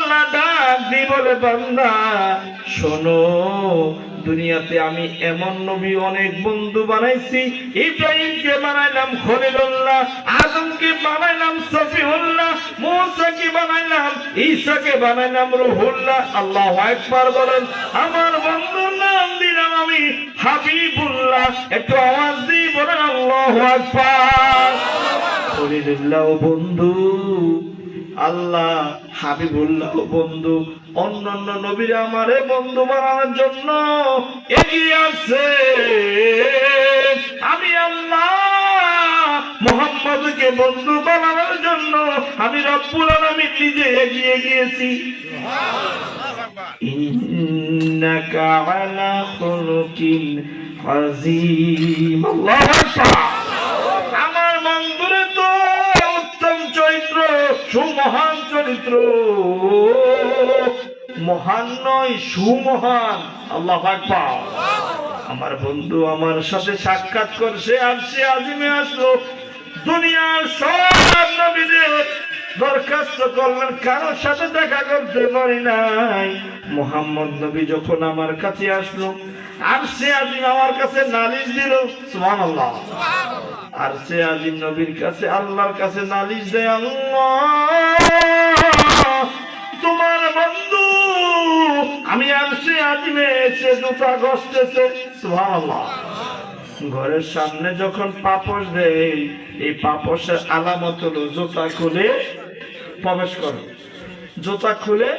আল্লাহ ডাক দিয়ে বলে বান্দা শোনো, দুনিয়াতে আমি এমন নবী অনেক বন্ধু বানাইছি। ইব্রাহিমকে বানাইলাম খলিলুল্লাহ, আদমকে বানাইলাম সফিউল্লাহ, মূসাকে বানাইলাম, ঈসাকে বানাইলাম রূহুল্লাহ। আল্লাহু আকবার বলেন। আমার বন্ধুর নাম দিলাম আমি হাবিবুল্লাহ। একটু আওয়াজ দিয়ে বলেন আল্লাহু আকবার। খলিলুল্লাহ বন্ধু, আল্লাহ হাবিবুল্লাহ বন্ধু, অন্যান্য নবীরা আমারে বন্ধু বানানোর জন্য এগিয়ে আসছে। আমি আল্লাহ মুহাম্মদকে বন্ধু বানানোর জন্য আমি রব্বুল আলামিন নিজে এগিয়ে গিয়েছি। ইন্নাকা আলা খুলুকিন আযীম। আল্লাহু আকবার। আমার বন্ধুরে তো উত্তম চরিত্র, সুমহান চরিত্র, মহান নয় সুমহান। আল্লাহু আকবার। আমার বন্ধু আমার সাথে সাক্ষাৎ করছে, আরশে আজিমে আসলো। দুনিয়ার সব নবীদের দরখাস্ত করলেন, কারোর সাথে দেখা করতে পারি নাই। মুহাম্মদ নবী যখন আমার কাছে আসলো, আরশে আজিম আমার কাছে নালিশ দিল। সুবহানাল্লাহ। আরশে আজিম নবীর কাছে আল্লাহর কাছে নালিশ দেয়, আল্লাহ তোমার বন্ধু আমি আরশে আজিমে এসে জুতা ঘষতেছে। সুবহানাল্লাহ। ঘরের সামনে যখন পাপোশ দেয়, এই পাপোশের আলামত হলো জুতা খুলে প্রবেশ করো, জুতা খুলে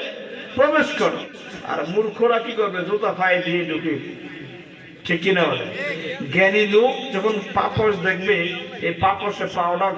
প্রবেশ করো। আর মূর্খরা কি করবে? জুতা পায়ে দিয়ে ঢুকে। ঠিক কিনা বলে? জ্ঞানী লোক যখন পাপোশ দেখবে, এই পাপোশে পাওয়াটা